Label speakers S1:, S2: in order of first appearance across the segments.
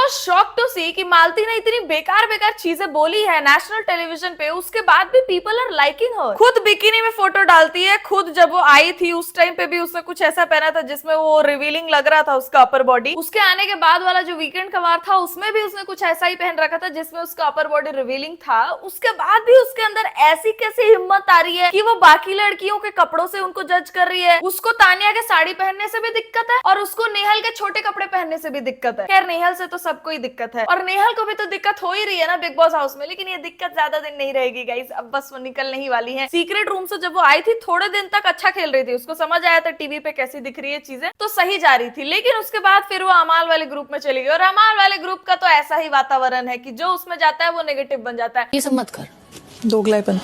S1: Was shocked to सी कि मालती ने इतनी बेकार बेकार चीजें बोली है नेशनल टेलीविजन पे, उसके बाद भी पीपल आर लाइकिंग हर। खुद बिकिनी में फोटो डालती है, खुद जब वो आई थी उस टाइम पे भी उसने कुछ ऐसा पहना था जिसमें वो रिवीलिंग लग रहा था उसका अपर बॉडी। उसके आने के बाद वाला जो वीकेंड का वार था उसमें भी उसने कुछ ऐसा ही पहन रखा था जिसमें उसका अपर बॉडी रिवीलिंग था। उसके बाद भी उसके अंदर ऐसी कैसी हिम्मत आ रही है कि वो बाकी लड़कियों के कपड़ों से उनको जज कर रही है। उसको तानिया के साड़ी पहनने से भी दिक्कत है और उसको नेहल के छोटे कपड़े पहनने से भी दिक्कत है। खैर नेहल से तो सबको ही दिक्कत है और नेहल को भी तो दिक्कत हो ही रही है ना बिग बॉस हाउस में, लेकिन ये दिक्कत ज्यादा दिन नहीं रहेगी गाइस, अब बस वो निकलने ही वाली है। सीक्रेट रूम से जब वो आई थी थोड़े दिन तक अच्छा खेल रही थी, उसको समझ आया था टीवी पे कैसी दिख रही है चीजें, तो सही जा रही थी। लेकिन उसके बाद फिर वो अमाल वाले ग्रुप में चली गई और अमाल वाले ग्रुप का तो ऐसा ही वातावरण है कि जो उसमें जाता है वो नेगेटिव बन जाता है।
S2: ये सब मत कर,
S3: दोगलापन।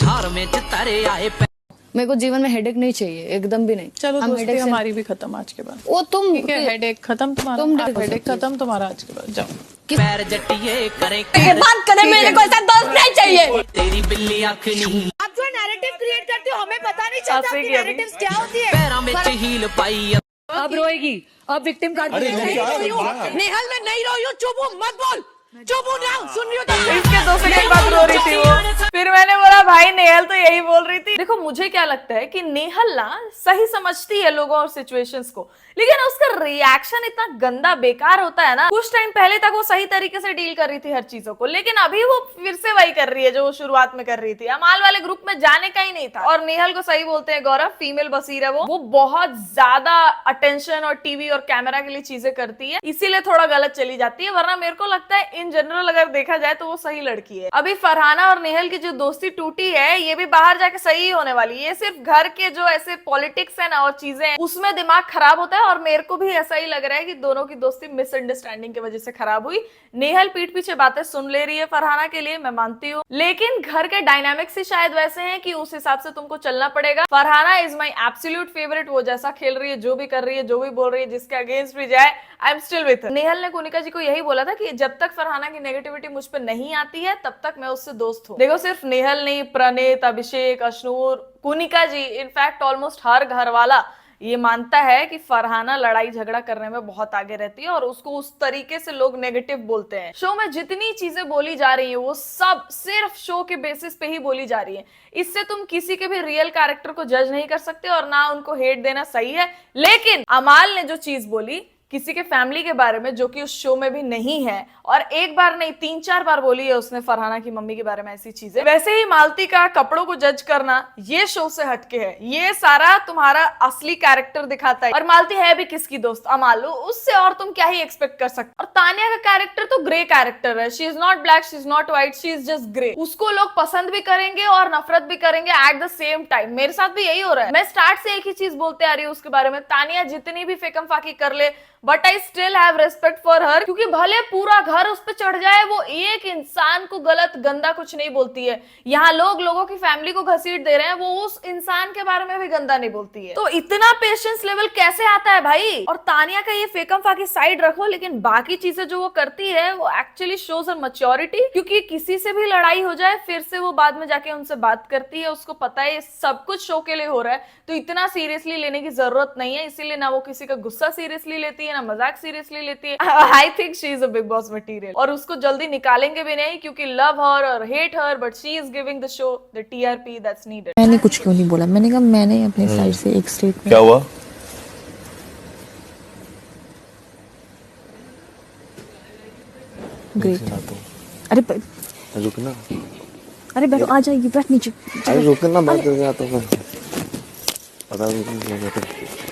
S2: मेरे को जीवन में हेडेक नहीं चाहिए, एकदम भी नहीं।
S3: चलो
S2: हम
S3: दोस्ती
S2: headache से-
S3: हमारी भी खत्म आज के बाद।
S2: वो तुम
S3: ठीक है, हेडेक खत्म तुम्हारा,
S2: तुम
S3: हेडेक खत्म तुम्हारा आज के बाद, जाओ।
S4: पैर जटिए करे
S2: बात करे, मेरे को ऐसा दोस्त नहीं चाहिए।
S4: तेरी बिल्ली आंख नहीं
S5: आप जो नैरेटिव क्रिएट करते हो हमें पता नहीं चलता
S1: हंसेगी
S5: आपकी
S1: अभी।
S5: नैरेटिव्स क्या होती है।
S4: पैरों में हील पाई
S2: अब रोएगी, अब विक्टिम कार्ड
S5: नेहल मैं नहीं रोई हूँ, चुप हूँ, मत बोल, चुप हूँ ना, सुन रही हो तो
S1: इसके 2 सेकंड बाद रो रही थी वो। फिर मैंने बोला भाई नेहल तो यही बोल रही थी। देखो मुझे क्या लगता है कि नेहल ना सही समझती है लोगों और सिचुएशंस को, लेकिन उसका रिएक्शन इतना गंदा बेकार होता है ना। कुछ टाइम पहले तक वो सही तरीके से डील कर रही थी हर चीजों को, लेकिन अभी वो फिर से वही कर रही है जो वो शुरुआत में कर रही थी। अमाल वाले ग्रुप में जाने का ही नहीं था। और नेहल को सही बोलते हैं गौरव, फीमेल बसीर है वो बहुत ज्यादा अटेंशन और टीवी और कैमरा के लिए चीजें करती है, इसीलिए थोड़ा गलत चली जाती है। वरना मेरे को लगता है इन जनरल अगर देखा जाए तो वो सही लड़की है। अभी फरहाना और नेहल की जो दोस्ती टूटी है ये भी बाहर जाके सही होने वाली है। ये सिर्फ घर के जो ऐसे पॉलिटिक्स है ना और चीजें हैं उसमें दिमाग खराब होता है, और मेरे को भी ऐसा ही लग रहा है कि दोनों की दोस्ती मिसअंडरस्टैंडिंग की वजह से खराब हुई। नेहल पीठ पीछे बातें सुन ले रही है फरहाना के लिए, मैं मानती हूँ, लेकिन घर के डायनामिक्स ही शायद वैसे हैं कि उस हिसाब से तुमको चलना पड़ेगा। Farhana is my absolute favourite. वो जैसा खेल रही है, जो भी कर रही है, जो भी बोल रही है, जिसके अगेंस्ट भी जाए, I am still with. Nehal ने कुनिका जी को यही बोला था कि जब तक फरहाना की नेगेटिविटी मुझ पर नहीं आती है तब तक मैं उससे दोस्त हूँ। देखो सिर्फ नेहल नहीं, प्रणीत, अभिषेक, अशनूर, कुनिका जी, इनफैक्ट ऑलमोस्ट हर घर वाला ये मानता है कि फरहाना लड़ाई झगड़ा करने में बहुत आगे रहती है और उसको उस तरीके से लोग नेगेटिव बोलते हैं। शो में जितनी चीजें बोली जा रही है वो सब सिर्फ शो के बेसिस पे ही बोली जा रही है। इससे तुम किसी के भी रियल कैरेक्टर को जज नहीं कर सकते और ना उनको हेट देना सही है। लेकिन अमाल ने जो चीज बोली किसी के फैमिली के बारे में, जो कि उस शो में भी नहीं है, और एक बार नहीं 3-4 बार बोली है उसने फरहाना की मम्मी के बारे में ऐसी चीजें। वैसे ही मालती का कपड़ों को जज करना ये शो से हटके है, ये सारा तुम्हारा असली कैरेक्टर दिखाता है। और मालती है भी किसकी दोस्त, अमाल, उससे और तुम क्या ही एक्सपेक्ट कर सकते। और तानिया का कैरेक्टर तो ग्रे कैरेक्टर है, she is not black, she is not white, she is just grey. उसको लोग पसंद भी करेंगे और नफरत भी करेंगे एट द सेम टाइम। मेरे साथ भी यही हो रहा है। मैं स्टार्ट से एक ही चीज बोलते आ रही हूँ उसके बारे में, तानिया जितनी भी फेकम फाकी कर ले but I still have respect for her, क्योंकि भले पूरा घर उस पर चढ़ जाए वो एक इंसान को गलत गंदा कुछ नहीं बोलती है। यहाँ लोग लोगों की फैमिली को घसीट दे रहे हैं, वो उस इंसान के बारे में भी गंदा नहीं बोलती है। तो इतना पेशेंस लेवल कैसे आता है भाई। और तानिया का ये फेकम फाकी साइड रखो, लेकिन बाकी चीजें जो वो करती है वो एक्चुअली शोज अ मैच्योरिटी, क्योंकि किसी से भी लड़ाई हो जाए फिर से वो बाद में जाके उनसे बात करती है। उसको पता है सब कुछ शो के लिए हो रहा है, तो इतना सीरियसली लेने की जरूरत नहीं है। इसीलिए ना वो किसी का गुस्सा सीरियसली लेती है ना मजाक सीरियसली लेती है। I think she is a big boss material और उसको जल्दी निकालेंगे भी नहीं, क्योंकि लव हर और hate her, but she is giving the show the TRP that's needed.
S6: मैंने कुछ क्यों नहीं बोला, मैंने कहा मैंने अपनी साइड से एक स्टेटमेंट।
S7: क्या हुआ?
S6: ग्रेट। अरे
S7: रुकना,
S6: अरे बैठो, आ जाएगी, बैठ नीचे।
S7: अरे रुकना, बात करके आता हूँ। पता नहीं।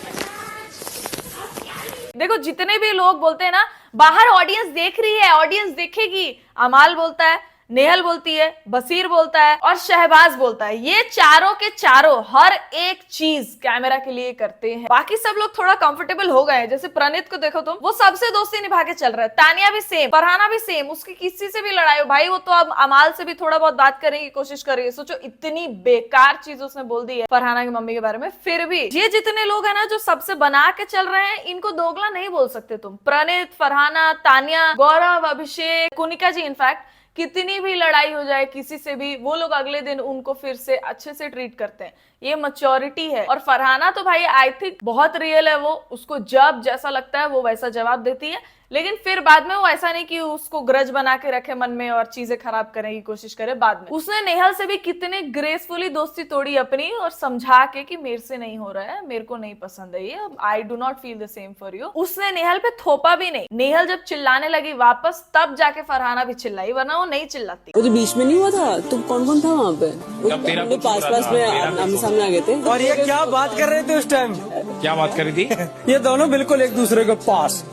S1: देखो जितने भी लोग बोलते हैं ना बाहर ऑडियंस देख रही है, ऑडियंस देखेगी, अमाल बोलता है, नेहल बोलती है, बसीर बोलता है और शहबाज बोलता है, ये चारों के चारों हर एक चीज कैमरा के लिए करते हैं। बाकी सब लोग थोड़ा कंफर्टेबल हो गए हैं। जैसे प्रणीत को देखो तुम, वो सबसे दोस्ती निभा के चल रहा है। तानिया भी सेम, फरहाना भी सेम, उसकी किसी से भी लड़ाई हो भाई वो तो अब अमाल से भी थोड़ा बहुत बात करने की कोशिश कर रही है। सोचो इतनी बेकार चीज उसने बोल दी है फरहाना की मम्मी के बारे में। फिर भी ये जितने लोग है ना जो सबसे बना के चल रहे हैं, इनको दोगला नहीं बोल सकते तुम। प्रणीत, फरहाना, तानिया, गौरव, अभिषेक, कुनिका जी, इनफैक्ट कितनी भी लड़ाई हो जाए किसी से भी, वो लोग अगले दिन उनको फिर से अच्छे से ट्रीट करते हैं। ये मैच्योरिटी है। और फरहाना तो भाई आई थिंक बहुत रियल है, वो उसको जब जैसा लगता है वो वैसा जवाब देती है। लेकिन फिर बाद में वो ऐसा नहीं कि उसको ग्रज बना के रखे मन में और चीजें खराब करने की कोशिश करे। बाद में उसने नेहल से भी कितने ग्रेसफुली दोस्ती तोड़ी अपनी और समझा के कि मेरे से नहीं हो रहा है, मेरे को नहीं पसंद है ये, I do not feel the same for you. उसने नेहल पे थोपा भी नहीं। नेहल जब चिल्लाने लगी वापस तब जाके फरहाना भी चिल्लाई, वरना वो नहीं चिल्लाती।
S8: वो जो बीच में नहीं हुआ था, तुम कौन कौन था वहाँ पे? वो पास में आमने सामने आ गए थे।
S9: और ये क्या बात कर रहे थे उस टाइम?
S10: क्या बात कर रही थी?
S9: ये दोनों बिल्कुल एक दूसरे के पास,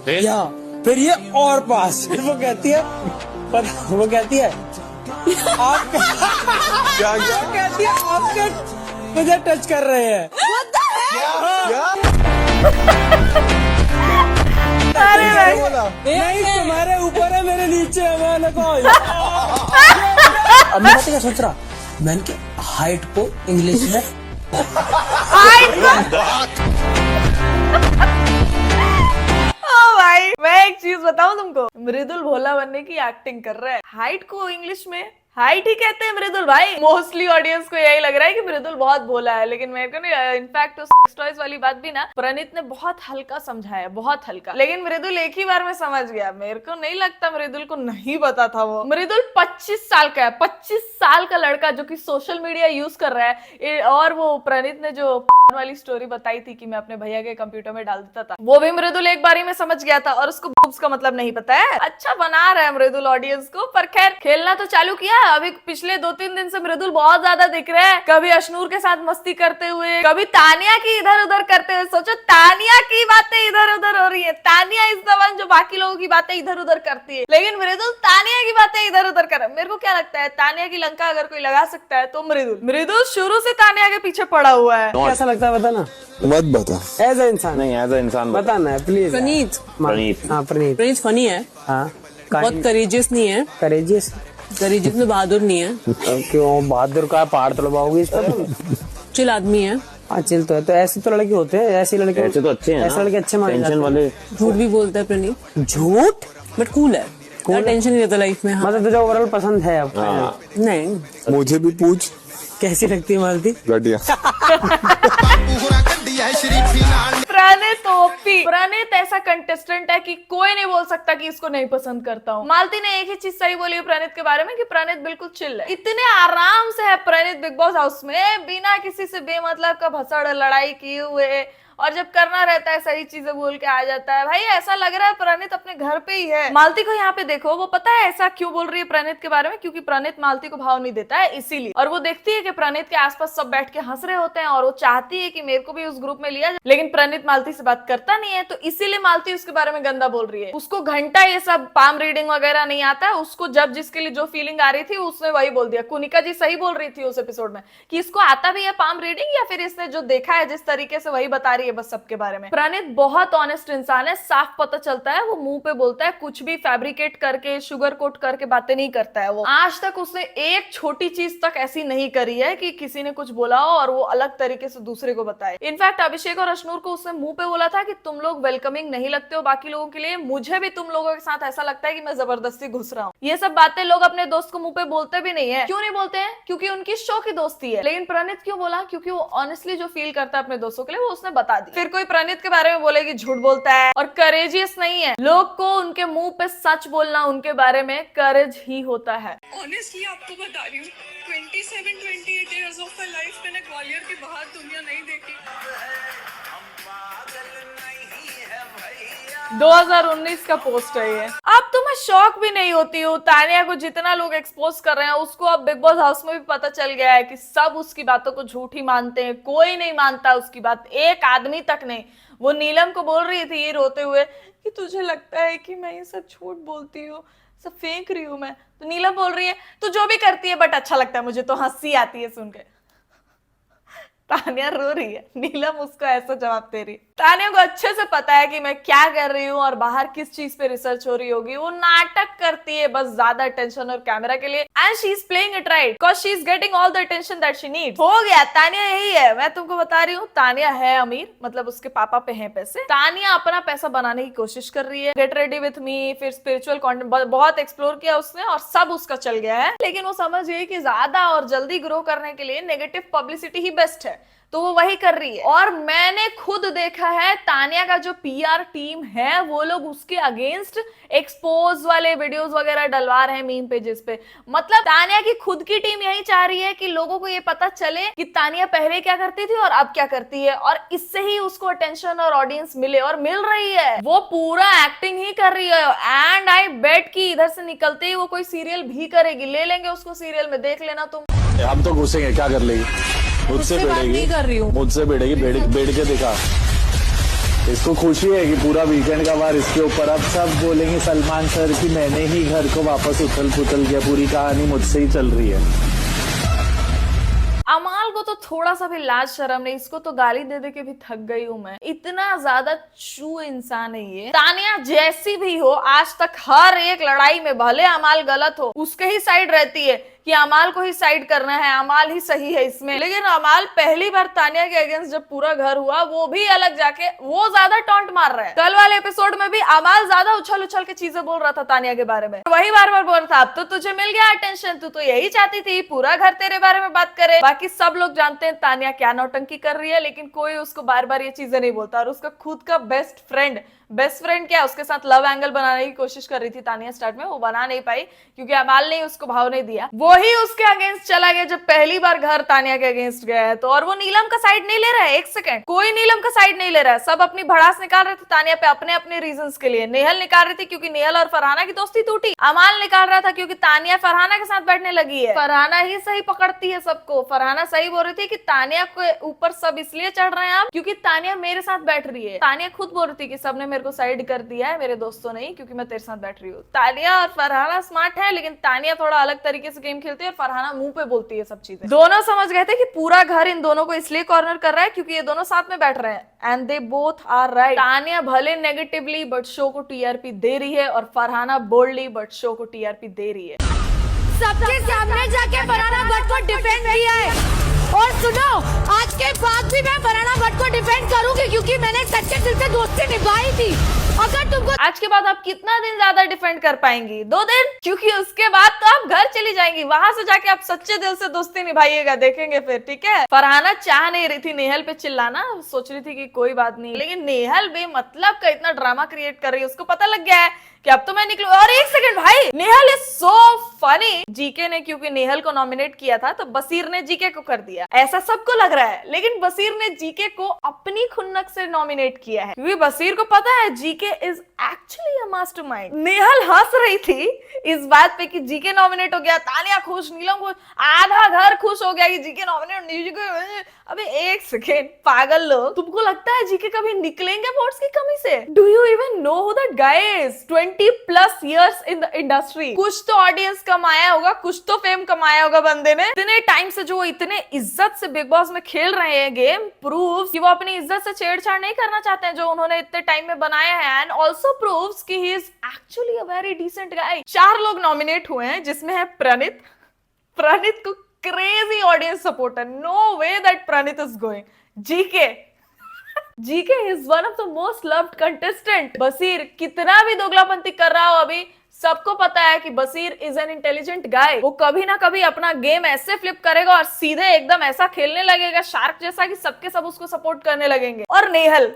S9: फिर ये और पास। वो कहती है वो कहती है आप क्या कहती है, आपके मुझे टच कर रहे हैं।
S1: अरे भाई
S9: नहीं, तुम्हारे ऊपर है, मेरे नीचे है। मैंने कहा अब मैं क्या सोच रहा, मैंने कि हाइट को इंग्लिश में
S1: भाई मैं एक चीज बताऊं तुमको, मृदुल भोला बनने की एक्टिंग कर रहा है। हाइट को इंग्लिश में हाइट ही कहते हैं मृदुल भाई। मोस्टली ऑडियंस को यही लग रहा है कि मृदुल बहुत भोला है, लेकिन मेरे को नहीं। इनफैक्ट उस टॉयज वाली बात भी ना प्रणीत ने बहुत हल्का समझाया, बहुत हल्का, लेकिन मृदुल एक ही बार में समझ गया। मेरे को नहीं लगता मृदुल को नहीं पता था वो। मृदुल 25 साल का है, 25 साल का लड़का जो कि सोशल मीडिया यूज कर रहा है। और वो प्रणीत ने जो वाली स्टोरी बताई थी कि मैं अपने भैया के कंप्यूटर में डाल देता था, वो भी मृदुल एक बारी में समझ गया था। और उसको बूब्स का मतलब नहीं पता है। अच्छा बना रहा है मृदुल ऑडियंस को, पर खैर खेलना तो चालू किया। अभी पिछले 2-3 दिन से मृदुल बहुत ज्यादा दिख रहा है, कभी अशनूर के साथ मस्ती करते हुए, कभी तानिया की इधर उधर करते हुए। सोचो तानिया की बातें इधर उधर हो रही है। तानिया इस दौरान जो बाकी लोगों की बातें इधर उधर करती है, लेकिन मृदुल तानिया की बातें इधर उधर कर। मेरे को क्या लगता है, तानिया की लंका अगर कोई लगा सकता है तो मृदुल शुरू से तानिया के पीछे पड़ा हुआ है।
S9: कैसा लगता है बताना?
S7: मत बता।
S9: एज ए इंसान
S7: नहीं, एज ए इंसान
S9: बताना है प्लीज।
S8: प्रणीत
S9: प्रणीत
S8: फनी है,
S9: हाँ,
S8: बहुत करेजियस नहीं है।
S9: करेजियस
S8: में बहादुर नहीं है।
S9: क्यों? बहादुर का पहाड़ तोड़वाओगी इस पर?
S8: चिल आदमी है।
S9: हाँ चिल तो है, तो ऐसे तो लड़के होते हैं, ऐसे लड़के
S7: ऐसे तो अच्छे हैं,
S9: ऐसे लड़के अच्छे माने जाते हैं।
S7: वाले
S8: झूठ भी बोलता है प्रणीत,
S9: झूठ
S8: बट कूल है, कोई टेंशन नहीं रहता लाइफ में। हाँ।
S9: मतलब तुझे ओवरऑल पसंद है अब?
S8: नहीं,
S7: मुझे भी पूछ
S9: कैसी लगती है मालती?
S7: घटिया।
S1: प्रणीत ओपी। प्रणीत ऐसा कंटेस्टेंट है कि कोई नहीं बोल सकता कि इसको नहीं पसंद करता हूँ। मालती ने एक ही चीज सही बोली है प्रणीत के बारे में कि प्रणीत बिल्कुल चिल है। इतने आराम से है प्रणीत बिग बॉस हाउस में, बिना किसी से बेमतलब का भसड़ लड़ाई किए हुए, और जब करना रहता है सही चीजें बोल के आ जाता है। भाई ऐसा लग रहा है प्रणीत अपने घर पे ही है। मालती को यहाँ पे देखो, वो पता है ऐसा क्यों बोल रही है प्रणीत के बारे में, क्योंकि प्रणीत मालती को भाव नहीं देता है इसीलिए। और वो देखती है कि प्रणीत के आसपास सब बैठ के हंस रहे होते हैं और वो चाहती है कि मेरे को भी उस ग्रुप में लिया जाए, लेकिन प्रणीत मालती से बात करता नहीं है, तो इसीलिए मालती उसके बारे में गंदा बोल रही है। उसको घंटा ये सब पाम रीडिंग वगैरह नहीं आता है। उसको जब जिसके लिए जो फीलिंग आ रही थी उसने वही बोल दिया। कुनिका जी सही बोल रही थी उस एपिसोड में कि इसको आता भी है पाम रीडिंग, या फिर इसने जो देखा है जिस तरीके से वही बता रही है बस सबके बारे में। प्रणीत बहुत ऑनेस्ट इंसान है, साफ पता चलता है। वो मुंह पे बोलता है, कुछ भी फैब्रिकेट करके शुगर कोट करके बातें नहीं करता है वो। आज तक उसने एक छोटी चीज तक ऐसी नहीं करी है कि किसी ने कुछ बोला हो और वो अलग तरीके से दूसरे को बताए। इनफैक्ट अभिषेक और अशनूर को उसने मुंह पे बोला था कि तुम लोग वेलकमिंग नहीं लगते हो बाकी लोगों के लिए, मुझे भी तुम लोगों के साथ ऐसा लगता है कि मैं जबरदस्ती घुस रहा हूँ। ये सब बातें लोग अपने दोस्त को मुंह पे बोलते भी नहीं है। क्यों नहीं बोलते हैं? क्योंकि उनकी शो की दोस्ती है। लेकिन प्रणीत क्यों बोला? क्योंकि वो ऑनेस्टली जो फील करता है अपने दोस्तों के लिए वो उसने बता दी। फिर कोई प्रणीत के बारे में बोलेगी झूठ बोलता है और करेजियस नहीं है। लोग को उनके मुंह पे सच बोलना उनके बारे में करेज ही होता है।
S11: ऑनेस्टली आपको बता रही हूँ, 27-28 इयर्स ऑफ माय लाइफ मैंने ग्वालियर की बाहर दुनिया नहीं देखी।
S1: 2019 का पोस्ट है ये। अब तो मैं शॉक भी नहीं होती हूँ। तानिया को जितना लोग एक्सपोज कर रहे हैं उसको अब बिग बॉस हाउस में भी पता चल गया है कि सब उसकी बातों को झूठी मानते हैं। कोई नहीं मानता उसकी बात, एक आदमी तक नहीं। वो नीलम को बोल रही थी रोते हुए कि तुझे लगता है कि मैं ये सब झूठ बोलती हूँ, सब फेंक रही हूँ मैं, तो नीलम बोल रही है तू जो भी करती है बट अच्छा लगता है मुझे, तो हंसी आती है सुन के। तानिया रो रही है, नीलम उसको ऐसा जवाब दे रही है। तानिया को अच्छे से पता है कि मैं क्या कर रही हूँ और बाहर किस चीज पे रिसर्च हो रही होगी। वो नाटक करती है बस ज्यादा अटेंशन और कैमरा के लिए, and she is playing it right because she is getting all the attention that she needs. हो गया, तानिया यही है। मैं तुमको बता रही हूँ, तानिया है अमीर, मतलब उसके पापा पे हैं पैसे। तानिया अपना पैसा बनाने की कोशिश कर रही है। गेट रेडी विथ मी, फिर स्पिरिचुअल कंटेंट बहुत एक्सप्लोर किया उसने और सब उसका चल गया है। लेकिन वो समझ गई कि ज्यादा और जल्दी ग्रो करने के लिए नेगेटिव पब्लिसिटी ही बेस्ट है। तो वो वही कर रही है। और मैंने खुद देखा है तानिया का जो पीआर टीम है वो लोग उसके अगेंस्ट एक्सपोज वाले वीडियोस वगैरह डलवा रहे हैं मीम पेजेस पे। मतलब तानिया की खुद की टीम यही चाह रही है कि लोगों को ये पता चले कि तानिया पहले क्या करती थी और अब क्या करती है, और इससे ही उसको अटेंशन और ऑडियंस मिले, और मिल रही है। वो पूरा एक्टिंग ही कर रही है एंड आई बेट कि इधर से निकलते ही वो कोई सीरियल भी करेगी। ले लेंगे उसको सीरियल में, देख लेना तुम।
S7: हम तो घुसेंगे, क्या कर लेगी? मुझसे
S3: नहीं कर रही हूँ।
S7: मुझसे भिड़ेगी, बैठ के दिखा। इसको खुशी है कि पूरा वीकेंड का बार इसके ऊपर। अब सब बोलेंगे सलमान सर कि मैंने ही घर को वापस उथल पुथल किया, पूरी कहानी मुझसे ही चल रही है।
S1: अमाल को तो थोड़ा सा भी लाज शर्म नहीं, इसको तो गाली दे दे के भी थक गई हूं मैं। इतना ज्यादा चू इंसान है ये। तानिया जैसी भी हो आज तक हर एक लड़ाई में भले अमाल गलत हो उसके ही साइड रहती है कि अमाल को ही साइड करना है, अमाल ही सही है इसमें। लेकिन अमाल पहली बार तानिया के अगेंस्ट जब पूरा घर हुआ वो भी अलग जाके वो ज्यादा टॉन्ट मार रहा है। कल वाले एपिसोड में भी अमाल ज्यादा उछल उछल के चीजें बोल रहा था तानिया के बारे में, वही बार बार बोल रहा था अब तो तुझे मिल गया अटेंशन, तू तो यही चाहती थी पूरा घर तेरे बारे में बात करे। बाकी सब लोग जानते हैं तानिया क्या नौटंकी कर रही है, लेकिन कोई उसको बार बार ये चीजें नहीं बोलता। और उसका खुद का बेस्ट फ्रेंड क्या, उसके साथ लव एंगल बनाने की कोशिश कर रही थी तानिया स्टार्ट में, वो बना नहीं पाई क्योंकि अमाल ने उसको भाव नहीं दिया। वो ही उसके अगेंस्ट चला गया जब पहली बार घर तानिया के अगेंस्ट गया है तो। और वो नीलम का साइड नहीं ले रहा है, एक सेकंड कोई नीलम का साइड नहीं ले रहा है। सब अपनी भड़ास निकाल रहे थे तानिया पे अपने अपने रीजंस के लिए। नेहल निकाल रही थी क्योंकि नेहल और फरहाना की दोस्ती टूटी। अमाल निकाल रहा था क्योंकि तानिया फरहाना के साथ बैठने लगी है। फरहाना ही सही पकड़ती है सबको। फरहाना सही बोल रही थी कि तानिया के ऊपर सब इसलिए चढ़ रहे हैं अब क्योंकि तानिया मेरे साथ बैठ रही है। तानिया खुद बोल रही थी कि सबने मेरे को साइड कर दिया है, मेरे दोस्तों नहीं, क्योंकि मैं तेरे साथ बैठ रही हूँ। तानिया और फरहाना स्मार्ट है, लेकिन तानिया थोड़ा अलग तरीके से गेम खेलती है और फरहाना मुंह पे बोलती है सब चीजें। दोनों समझ गए थे कि पूरा घर इन दोनों को इसलिए कॉर्नर कर रहा है क्योंकि ये दोनों साथ में बैठ रहे हैं and they both are right. Tania भले नेगेटिवली बट शो को टीआरपी दे रही है और फरहाना बोल्डली बट शो को टीआरपी दे रही है।
S5: सबके सामने जाके फरहाना भट्ट को डिफेंड किया है। और सुनो, आज के बाद भी मैं फरहाना भट्ट को डिफेंड करूंगी क्योंकि मैंने सच्चे दिल से दोस्ती निभाई थी। अगर तुमको
S1: आज के बाद आप कितना दिन ज्यादा डिफेंड कर पाएंगी? 2 दिन, क्योंकि उसके बाद तो आप घर चली जाएंगी, वहां से जाके आप सच्चे दिल से दोस्ती निभाइएगा, देखेंगे फिर, ठीक है। फरहाना चाह नहीं रही थी नेहल पे चिल्लाना, सोच रही थी कि कोई बात नहीं, लेकिन नेहल बेमतलब का इतना ड्रामा क्रिएट कर रही है। उसको पता लग गया है कि अब तो मैं निकलू। और एक सेकंड भाई, Nehal is so funny. GK ने क्योंकि नेहल को नॉमिनेट किया था तो बसीर ने जीके को कर दिया, ऐसा सबको लग रहा है, लेकिन बसीर ने जीके को अपनी खुन्नक से नॉमिनेट किया है क्योंकि बसीर को पता है GK is actually a mastermind. Nehal हंस रही थी इस बात पे कि जीके नॉमिनेट हो गया, तानिया खुश, नीलम खुश, आधा घर खुश हो गया कि जीके नॉमिनेट। अबे एक सेकेंड पागल लोग, तुमको लगता है जीके कभी निकलेंगे वोट्स की कमी से? Do you even know who that guy is? 20+ years in the industry. कुछ तो ऑडियंस कमाया होगा, कुछ तो फेम कमाया होगा बंदे ने। इतने टाइम से जो इतने इज्जत से बिग बॉस में खेल रहे हैं गेम, प्रूव्स कि वो अपनी इज्जत से छेड़छाड़ नहीं करना चाहते हैं जो उन्होंने इतने टाइम में बनाया है, एंड ऑल्सो प्रूव्स कि he is actually a very decent guy. 4 लोग नॉमिनेट हुए हैं जिसमें है प्रणीत को crazy audience supporter, no way that Praneet is going. GK is one of the most loved contestant. Baseer कितना भी दोगलापंती कर रहा हो अभी सबको पता है कि बसीर इज एन इंटेलिजेंट गाय। वो कभी ना कभी अपना गेम ऐसे फ्लिप करेगा और सीधे एकदम ऐसा खेलने लगेगा शार्क जैसा कि सबके सब उसको सपोर्ट करने लगेंगे। और नेहल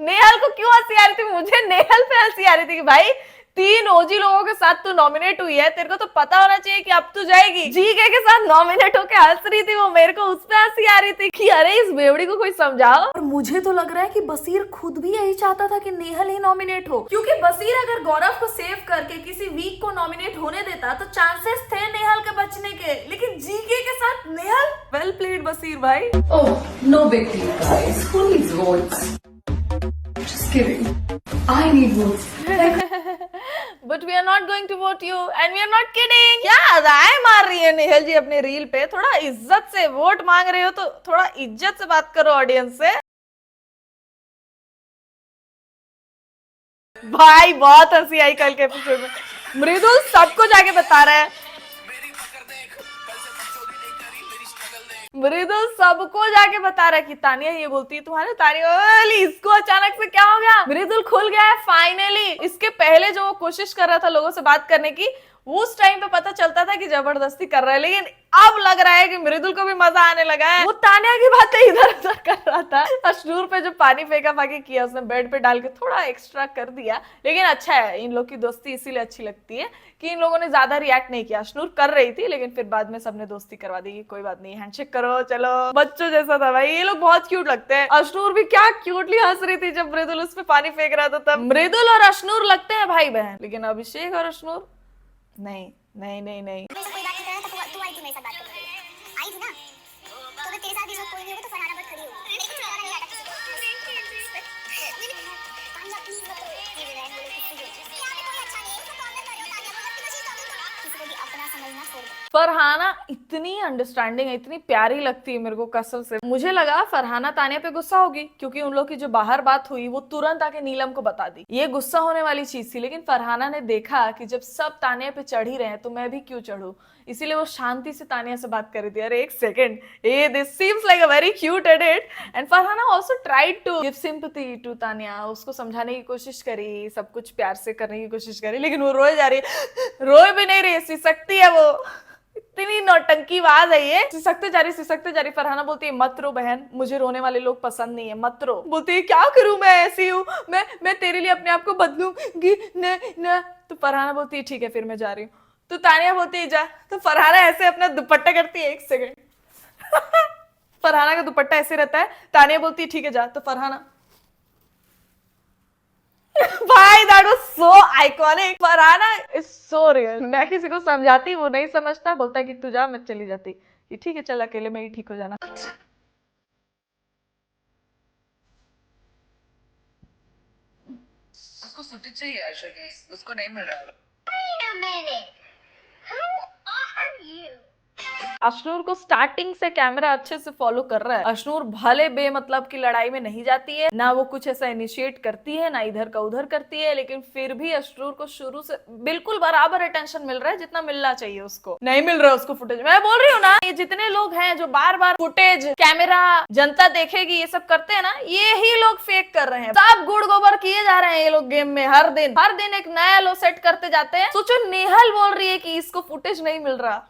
S1: नेहल को क्यों हंसी आ रही थी? मुझे नेहल पे हंसी आ रही थी कि भाई 3 ओजी लोगों के साथ तू नॉमिनेट हुई है, तेरे को तो पता होना चाहिए कि अब तू जाएगी। जीके के साथ नॉमिनेट होके हंस रही थी वो, मेरे को उस पे हंसी आ रही थी कि अरे इस बेवड़ी को कोई समझाओ। और मुझे तो लग रहा है कि बसीर खुद भी यही चाहता था कि नेहल ही नॉमिनेट हो, क्योंकि बसीर अगर गौरव को सेव करके किसी वीक को नॉमिनेट होने देता तो चांसेस थे नेहल के बचने के, लेकिन जीके के साथ नेहल। वेल प्लेड बसीर भाई।
S11: No big deal, guys. Who needs votes? Just kidding. I need votes.
S1: But we are not going to vote you and we are not kidding. क्या राय मार रही है नेहल जी अपने रील पे? थोड़ा इज्जत से वोट मांग रहे हो तो थोड़ा इज्जत से बात करो ऑडियंस से। भाई बहुत हंसी आई कल के एपिसोड में। मृदुल सबको जाके बता रहा है, मृदुल सबको जाके बता रहा है कि तानिया ये बोलती है तुम्हारे तानिया। इसको अचानक से क्या हो गया? मृदुल खुल गया है फाइनली। इसके पहले जो वो कोशिश कर रहा था लोगों से बात करने की, उस टाइम पे पता चलता था कि जबरदस्ती कर रहा है, लेकिन अब लग रहा है कि मृदुल को भी मजा आने लगा है। वो तानिया की बातें इधर उधर कर रहा था। अशनूर पे जो पानी फेंका फाकी किया उसने बेड पे डाल के थोड़ा एक्स्ट्रा कर दिया, लेकिन अच्छा है, इन लोग की दोस्ती इसीलिए अच्छी लगती है कि इन लोगों ने ज्यादा रिएक्ट नहीं किया। अशनूर कर रही थी लेकिन फिर बाद में सबने दोस्ती करवा दी, कोई बात नहीं, हैंडशेक करो, चलो, बच्चों जैसा था भाई। ये लोग बहुत क्यूट लगते हैं। अशनूर भी क्या क्यूटली हंस रही थी जब मृदुल उस पे पानी फेंक रहा था तब। मृदुल और अशनूर लगते हैं भाई बहन, लेकिन अभिषेक और अशनूर नहीं नहीं नहीं नहीं। फरहाना इतनी अंडरस्टैंडिंग है, इतनी प्यारी लगती है मेरे को कसम से। मुझे लगा फरहाना तानिया पे गुस्सा होगी क्योंकि उन लोग की जो बाहर बात हुई वो तुरंत आके नीलम को बता दी, ये गुस्सा होने वाली चीज थी। लेकिन फरहाना ने देखा कि जब सब तानिया पे चढ़ ही रहे हैं तो मैं भी क्यों चढ़ूं, इसीलिए वो शांति से तानिया से बात कर रही थी। अरे एक सेकंड, ये this seems like a very cute edit. And Farhana also tried to give sympathy to Tania, उसको समझाने की कोशिश करी, सब कुछ प्यार से करने की कोशिश करी, लेकिन वो रोए जा रही है, रोए भी नहीं रही, सिसकती है वो। इतनी नौटंकी आवाज है ये, सिसकते जा रही। फरहाना बोलती है मत रो बहन, मुझे रोने वाले लोग पसंद नहीं है, मत रो। बोलती है क्या करूं, मैं ऐसी हूँ, मैं तेरे लिए अपने आप को बदलूंगी न। तो फरहाना बोलती है ठीक है फिर मैं जा रही हूँ। तो तानिया बोलती है जा। तो फरहाना ऐसे अपना दुपट्टा करती है, एक सेकंड फरहाना का दुपट्टा ऐसे रहता है, तानिया बोलती है ठीक है जा। तो फरहाना भाई that was so iconic. Farhana is so real. मैं किसी को समझाती, वो नहीं समझता, बोलता है कि तू जा, मैं चली जाती, कि ठीक है चल अकेले में ही ठीक हो जाना।
S3: उसको फुटेज चाहिए उसको नहीं मिल रहा।
S1: अशनूर को स्टार्टिंग से कैमरा अच्छे से फॉलो कर रहा है। अशनूर भले बेमतलब की लड़ाई में नहीं जाती है, ना वो कुछ ऐसा इनिशिएट करती है, ना इधर का उधर करती है, लेकिन फिर भी अशनूर को शुरू से बिल्कुल बराबर अटेंशन मिल रहा है जितना मिलना चाहिए उसको। नहीं मिल रहा है उसको फुटेज। मैं बोल रही हूँ ना, ये जितने लोग हैं जो बार बार फुटेज, कैमरा, जनता देखेगी, ये सब करते हैं ना, ये ही लोग फेक कर रहे हैं। सब गुड़ गोबर किए जा रहे हैं ये लोग गेम में। हर दिन एक नया लो सेट करते जाते हैं। सोचो नेहल बोल रही है कि इसको फुटेज नहीं मिल रहा।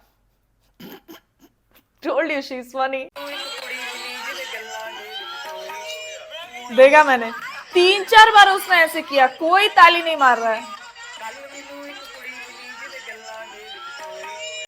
S1: Told you she's funny. देखा मैंने 3-4 बार उसने ऐसे किया, कोई ताली नहीं मार रहा है।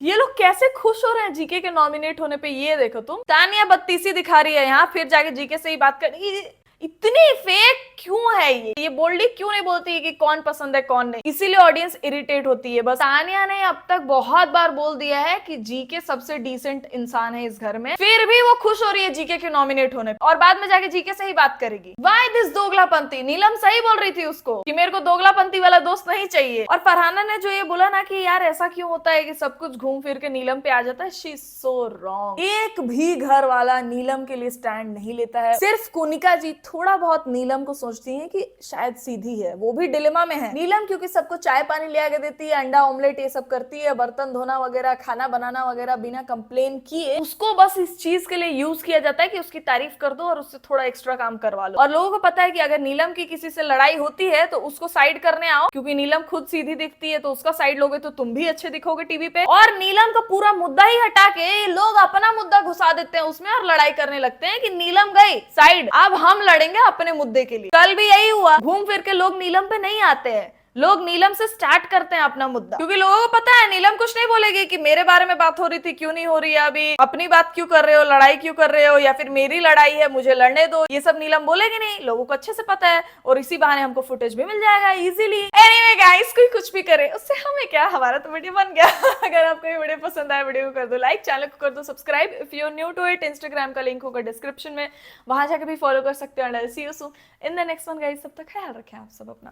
S1: ये लोग कैसे खुश हो रहे हैं जीके के नॉमिनेट होने पे, ये देखो तुम। तानिया बत्तीसी दिखा रही है यहाँ, फिर जाके जीके से ही बात कर। इतनी फेक क्यों है ये बोल्डली क्यों नहीं बोलती है कि कौन पसंद है कौन नहीं, इसीलिए ऑडियंस इरिटेट होती है। बस तानिया ने अब तक बहुत बार बोल दिया है कि जीके सबसे डिसेंट इंसान है इस घर में, फिर भी वो खुश हो रही है जीके के नॉमिनेट होने पे, और बाद में जाके जीके से ही बात करेगी। Why this दोगलापंती? नीलम सही बोल रही थी उसको कि मेरे को दोगलापंती वाला दोस्त नहीं चाहिए। और फरहाना ने जो ये बोला ना कि यार ऐसा क्यों होता है कि सब कुछ घूम फिर के नीलम पे आ जाता है, शी इज सो रॉन्ग। एक भी घर वाला नीलम के लिए स्टैंड नहीं लेता है। सिर्फ कुनिका जी थोड़ा बहुत नीलम को सोचती हैं कि शायद सीधी है, वो भी डिलेमा में है। नीलम क्योंकि सबको चाय पानी ले आके देती है, अंडा ऑमलेट ये सब करती है, बर्तन धोना वगैरह, खाना बनाना वगैरह बिना कंप्लेन किए, उसको बस इस चीज के लिए यूज किया जाता है कि उसकी तारीफ कर दो और उससे थोड़ा एक्स्ट्रा काम करवा लो। और लोगों को पता है कि अगर नीलम की किसी से लड़ाई होती है तो उसको साइड करने आओ, क्योंकि नीलम खुद सीधी दिखती है, तो उसका साइड लोगे तो तुम भी अच्छे दिखोगे टीवी पे। और नीलम का पूरा मुद्दा ही हटा के लोग अपना मुद्दा घुसा देते हैं उसमें और लड़ाई करने लगते हैं कि नीलम गई साइड, अब हम लड़ेंगे अपने मुद्दे के लिए। कल भी यही हुआ, घूम फिर के लोग नीलम पे नहीं आते हैं, लोग नीलम से स्टार्ट करते हैं अपना मुद्दा, क्योंकि लोगों को पता है नीलम कुछ नहीं बोलेगी कि मेरे बारे में बात हो रही थी क्यों नहीं हो रही है, अभी अपनी बात क्यों कर रहे हो, लड़ाई क्यों कर रहे हो, या फिर मेरी लड़ाई है मुझे लड़ने दो, ये सब नीलम बोलेगी नहीं। लोगों को अच्छे से पता है और इसी बहाने हमको फुटेज भी मिल जाएगा इजीली। एनीवे गाइस, कोई कुछ भी करे उससे हमें क्या, हमारा तो वीडियो बन गया। अगर आपको ये वीडियो पसंद आया, वीडियो को कर दो लाइक, चैनल को कर दो subscribe. If you are new to it, Instagram का लिंक होगा डिस्क्रिप्शन में, वहां जाके भी फॉलो कर सकते हो। See you soon in the next one guys, तब तक ख्याल रखें आप सब अपना।